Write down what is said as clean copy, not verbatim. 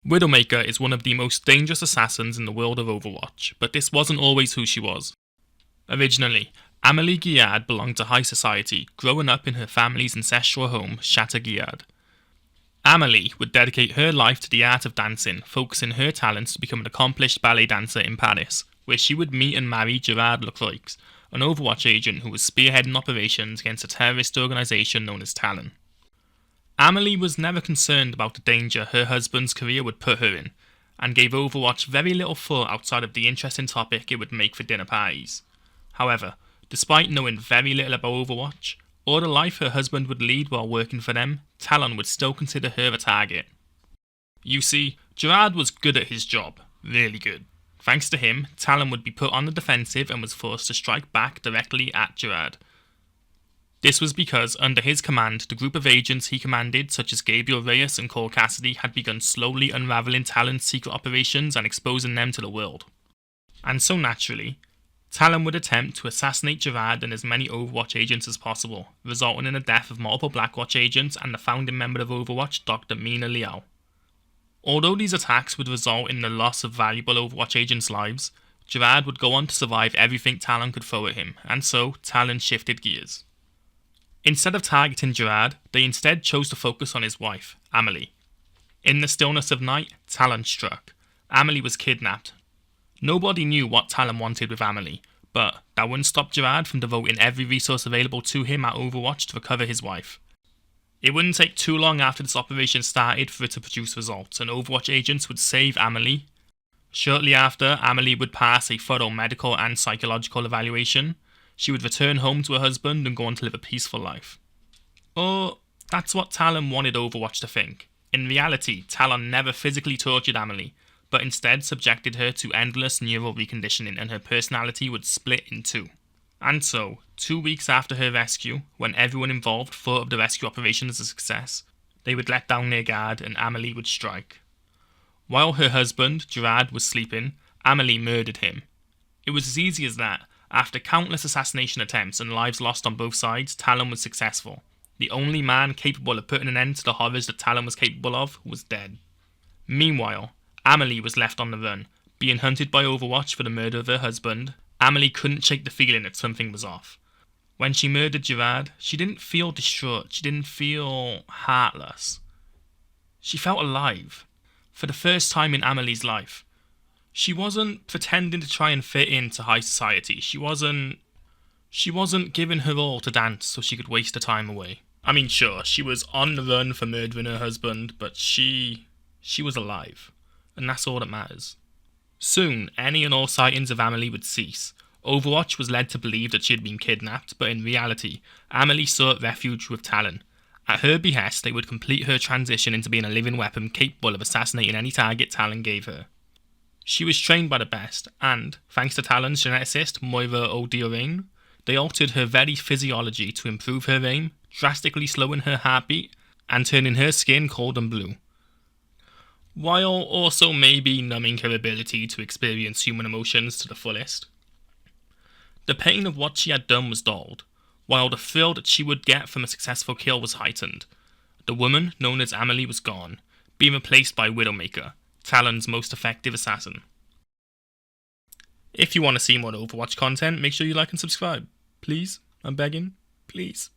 Widowmaker is one of the most dangerous assassins in the world of Overwatch, but this wasn't always who she was. Originally, Amelie Giard belonged to high society, growing up in her family's ancestral home, Chateau Giard. Amelie would dedicate her life to the art of dancing, focusing her talents to become an accomplished ballet dancer in Paris, where she would meet and marry Gerard Lecroix, an Overwatch agent who was spearheading operations against a terrorist organisation known as Talon. Amelie was never concerned about the danger her husband's career would put her in, and gave Overwatch very little thought outside of the interesting topic it would make for dinner parties. However, despite knowing very little about Overwatch, or the life her husband would lead while working for them, Talon would still consider her a target. You see, Gerard was good at his job, really good. Thanks to him, Talon would be put on the defensive and was forced to strike back directly at Gerard. This was because, under his command, the group of agents he commanded, such as Gabriel Reyes and Cole Cassidy, had begun slowly unravelling Talon's secret operations and exposing them to the world. And so naturally, Talon would attempt to assassinate Gerard and as many Overwatch agents as possible, resulting in the death of multiple Blackwatch agents and the founding member of Overwatch, Dr. Mina Liao. Although these attacks would result in the loss of valuable Overwatch agents' lives, Gerard would go on to survive everything Talon could throw at him, and so Talon shifted gears. Instead of targeting Gerard, they instead chose to focus on his wife, Amelie. In the stillness of night, Talon struck. Amelie was kidnapped. Nobody knew what Talon wanted with Amelie, but that wouldn't stop Gerard from devoting every resource available to him at Overwatch to recover his wife. It wouldn't take too long after this operation started for it to produce results, and Overwatch agents would save Amelie. Shortly after, Amelie would pass a thorough medical and psychological evaluation. She would return home to her husband and go on to live a peaceful life. Or, that's what Talon wanted Overwatch to think. In reality, Talon never physically tortured Amelie, but instead subjected her to endless neural reconditioning and her personality would split in two. And so, 2 weeks after her rescue, when everyone involved thought of the rescue operation as a success, they would let down their guard and Amelie would strike. While her husband, Gerard, was sleeping, Amelie murdered him. It was as easy as that. After countless assassination attempts and lives lost on both sides, Talon was successful. The only man capable of putting an end to the horrors that Talon was capable of was dead. Meanwhile, Amelie was left on the run, being hunted by Overwatch for the murder of her husband. Amelie couldn't shake the feeling that something was off. When she murdered Gerard, she didn't feel distraught, she didn't feel heartless. She felt alive, for the first time in Amelie's life. She wasn't pretending to try and fit into high society. She wasn't giving her all to dance so she could waste her time away. I mean, sure, she was on the run for murdering her husband, but she was alive. And that's all that matters. Soon, any and all sightings of Amelie would cease. Overwatch was led to believe that she had been kidnapped, but in reality, Amelie sought refuge with Talon. At her behest, they would complete her transition into being a living weapon capable of assassinating any target Talon gave her. She was trained by the best, and, thanks to Talon's geneticist, Moira O'Diorain, they altered her very physiology to improve her aim, drastically slowing her heartbeat, and turning her skin cold and blue, while also maybe numbing her ability to experience human emotions to the fullest. The pain of what she had done was dulled, while the thrill that she would get from a successful kill was heightened. The woman known as Amelie was gone, being replaced by Widowmaker, Talon's most effective assassin. If you want to see more Overwatch content, make sure you like and subscribe. Please, I'm begging, please.